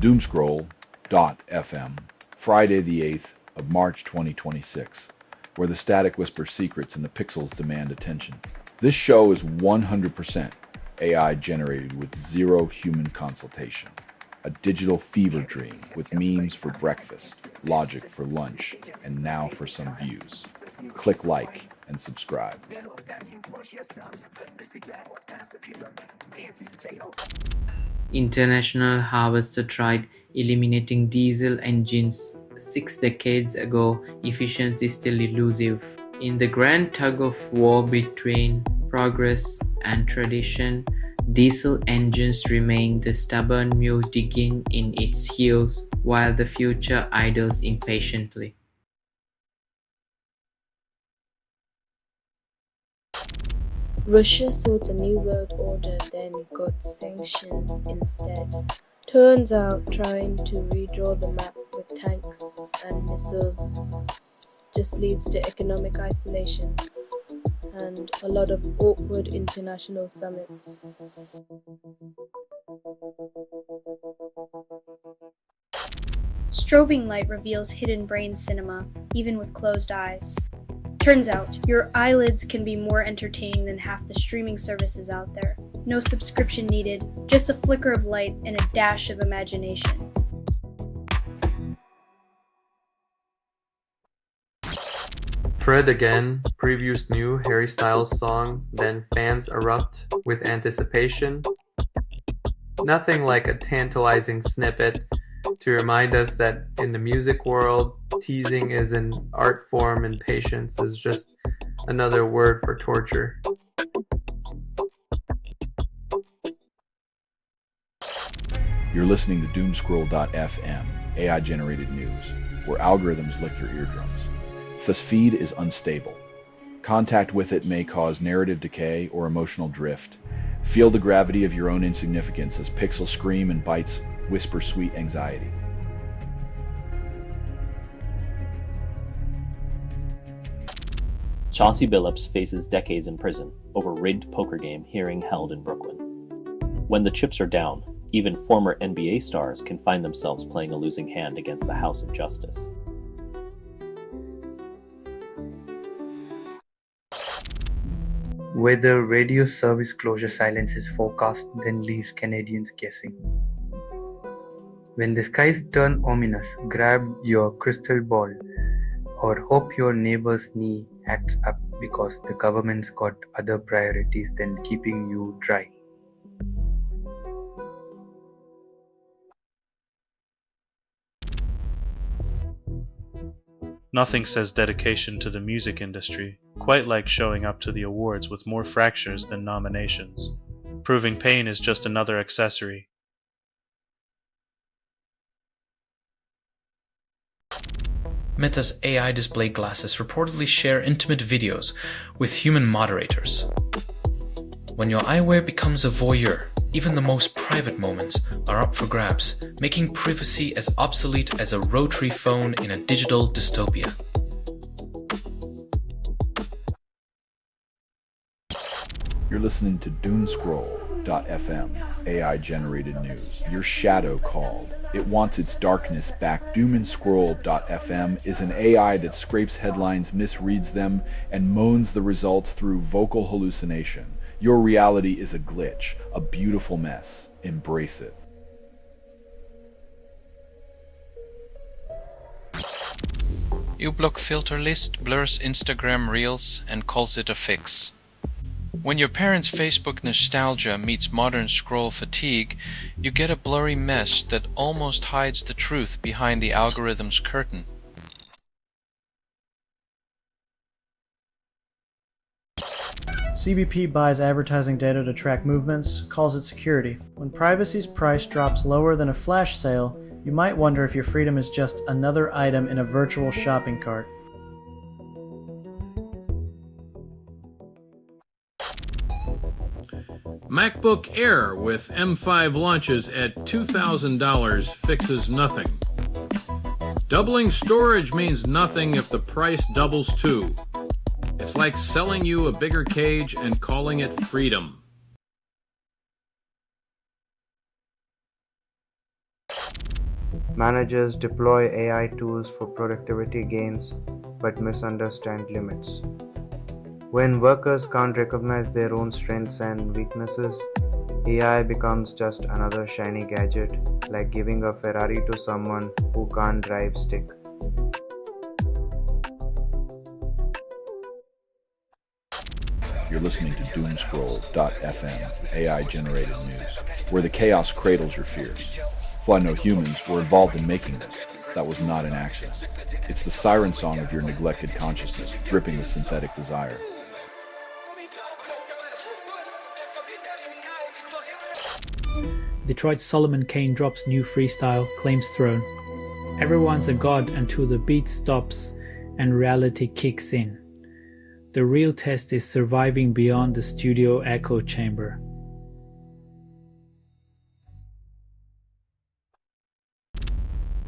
Doomscroll.fm, Friday the 8th of March 2026, where the static whispers secrets and the pixels demand attention. This show is 100% AI generated with zero human consultation. A digital fever dream with memes for breakfast, logic for lunch, and now for some views. Click like and subscribe. International Harvester tried eliminating diesel engines 6 decades ago. Efficiency is still elusive. In the grand tug of war between progress and tradition, diesel engines remain the stubborn mule digging in its heels while the future idles impatiently. Russia sought a new world order, then got sanctions instead. Turns out trying to redraw the map with tanks and missiles just leads to economic isolation and a lot of awkward international summits. Strobing light reveals hidden brain cinema, even with closed eyes. Turns out, your eyelids can be more entertaining than half the streaming services out there. No subscription needed, just a flicker of light and a dash of imagination. Fred again previews new Harry Styles song, then fans erupt with anticipation. Nothing like a tantalizing snippet to remind us that in the music world, teasing is an art form and patience is just another word for torture. You're listening to Doomscroll.fm, AI-generated news, where algorithms lick your eardrums. This feed is unstable. Contact with it may cause narrative decay or emotional drift. Feel the gravity of your own insignificance as pixels scream and bytes whisper sweet anxiety. Chauncey Billups faces decades in prison over rigged poker game hearing held in Brooklyn. When the chips are down, even former NBA stars can find themselves playing a losing hand against the House of Justice. Whether radio service closure silence is forecast then leaves Canadians guessing. When the skies turn ominous, grab your crystal ball or hope your neighbor's knee acts up because the government's got other priorities than keeping you dry. Nothing says dedication to the music industry quite like showing up to the awards with more fractures than nominations. Proving pain is just another accessory. Meta's AI display glasses reportedly share intimate videos with human moderators. When your eyewear becomes a voyeur, even the most private moments are up for grabs, making privacy as obsolete as a rotary phone in a digital dystopia. You're listening to Doomscroll.fm, AI-generated news. Your shadow called. It wants its darkness back. Doomscroll.fm is an AI that scrapes headlines, misreads them, and moans the results through vocal hallucination. Your reality is a glitch, a beautiful mess. Embrace it. uBlock filter list blurs Instagram Reels and calls it a fix. When your parents' Facebook nostalgia meets modern scroll fatigue, you get a blurry mess that almost hides the truth behind the algorithm's curtain. CBP buys advertising data to track movements, calls it security. When privacy's price drops lower than a flash sale, you might wonder if your freedom is just another item in a virtual shopping cart. MacBook Air with M5 launches at $2,000 fixes nothing. Doubling storage means nothing if the price doubles too. It's like selling you a bigger cage and calling it freedom. Managers deploy AI tools for productivity gains but misunderstand limits. When workers can't recognize their own strengths and weaknesses, AI becomes just another shiny gadget, like giving a Ferrari to someone who can't drive stick. You're listening to Doomscroll.fm, AI-generated news, where the chaos cradles your fears. Fly no humans were involved in making this. That was not an accident. It's the siren song of your neglected consciousness, dripping with synthetic desire. Detroit Solomon Kane drops new freestyle, claims throne. Everyone's a god until the beat stops and reality kicks in. The real test is surviving beyond the studio echo chamber.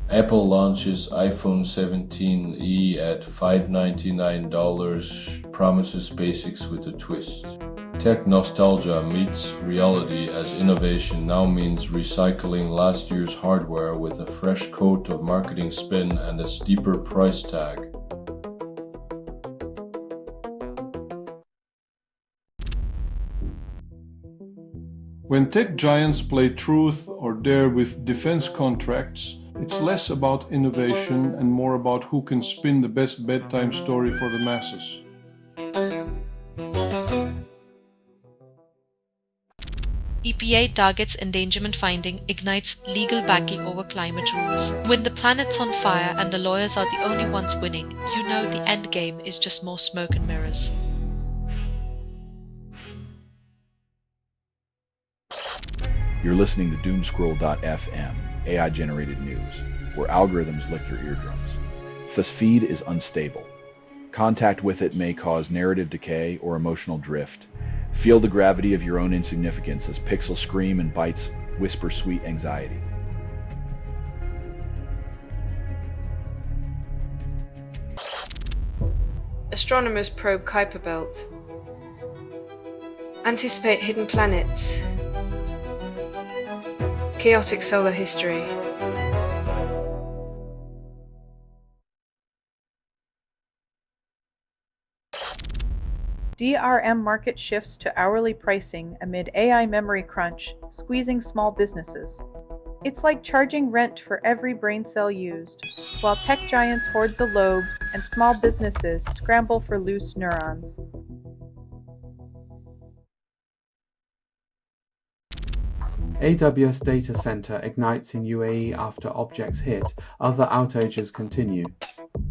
Apple launches iPhone 17e at $599, promises basics with a twist. Tech nostalgia meets reality as innovation now means recycling last year's hardware with a fresh coat of marketing spin and a steeper price tag. When tech giants play truth or dare with defense contracts, it's less about innovation and more about who can spin the best bedtime story for the masses. EPA targets endangerment finding, ignites legal backing over climate rules. When the planet's on fire and the lawyers are the only ones winning, you know the end game is just more smoke and mirrors. You're listening to Doomscroll.fm, AI-generated news, where algorithms lick your eardrums. This feed is unstable. Contact with it may cause narrative decay or emotional drift. Feel the gravity of your own insignificance as pixels scream and bytes whisper sweet anxiety. Astronomers probe Kuiper Belt. Anticipate hidden planets. Chaotic solar history. DRM market shifts to hourly pricing amid AI memory crunch, squeezing small businesses. It's like charging rent for every brain cell used, while tech giants hoard the lobes and small businesses scramble for loose neurons. AWS data center ignites in UAE after objects hit. Other outages continue.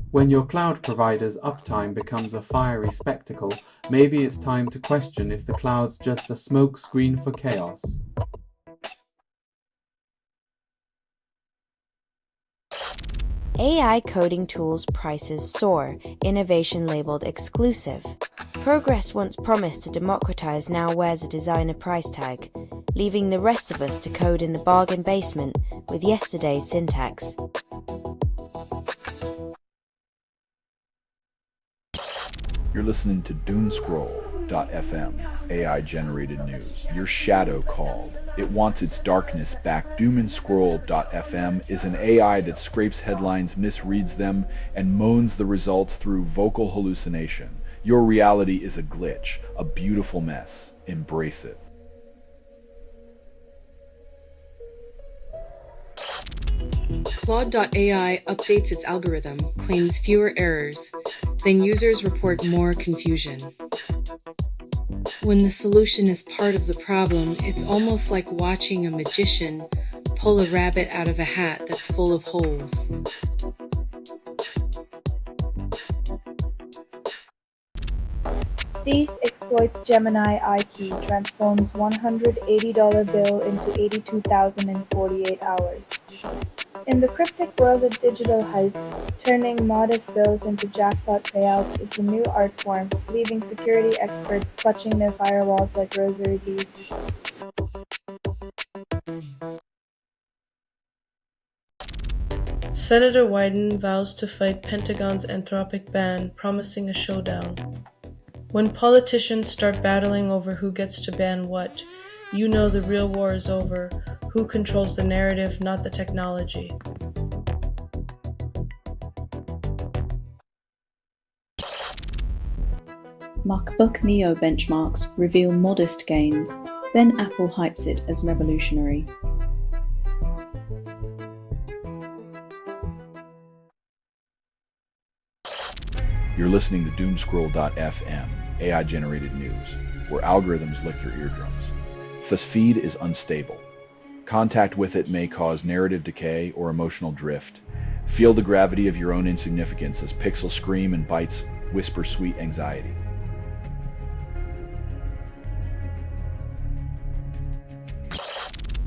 When your cloud provider's uptime becomes a fiery spectacle, maybe it's time to question if the cloud's just a smoke screen for chaos. AI coding tools prices soar, innovation labeled exclusive. Progress once promised to democratize now wears a designer price tag, leaving the rest of us to code in the bargain basement with yesterday's syntax. You're listening to Doomscroll.fm, AI-generated news. Your shadow called. It wants its darkness back. Doomscroll.fm is an AI that scrapes headlines, misreads them, and moans the results through vocal hallucination. Your reality is a glitch, a beautiful mess. Embrace it. Claude.ai updates its algorithm, claims fewer errors, then users report more confusion. When the solution is part of the problem, it's almost like watching a magician pull a rabbit out of a hat that's full of holes. Thief exploits Gemini IP, transforms $180 bill into 82,048 hours. In the cryptic world of digital heists, turning modest bills into jackpot payouts is the new art form, leaving security experts clutching their firewalls like rosary beads. Senator Wyden vows to fight Pentagon's Anthropic ban, promising a showdown. When politicians start battling over who gets to ban what, You know the real war is over. Who controls the narrative, not the technology? MacBook Neo benchmarks reveal modest gains, then Apple hypes it as revolutionary. You're listening to Doomscroll.fm, AI-generated news, where algorithms lick your eardrums. This feed is unstable. Contact with it may cause narrative decay or emotional drift. Feel the gravity of your own insignificance as pixels scream and bytes whisper sweet anxiety.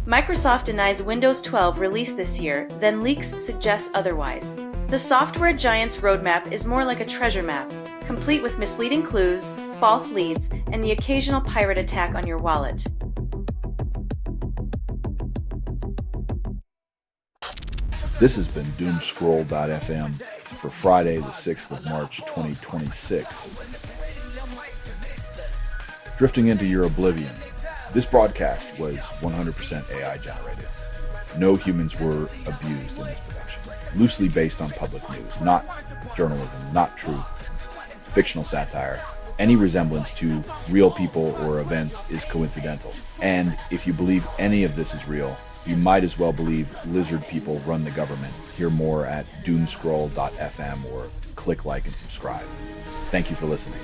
Microsoft denies Windows 12 release this year, then leaks suggest otherwise. The software giant's roadmap is more like a treasure map, complete with misleading clues, false leads, and the occasional pirate attack on your wallet. This has been Doomscroll.fm for Friday, the 6th of March, 2026. Drifting into your oblivion, this broadcast was 100% AI generated. No humans were abused in this production. Loosely based on public news, not journalism, not truth, fictional satire. Any resemblance to real people or events is coincidental. And if you believe any of this is real, you might as well believe lizard people run the government. Hear more at doomscroll.fm or click like and subscribe. Thank you for listening.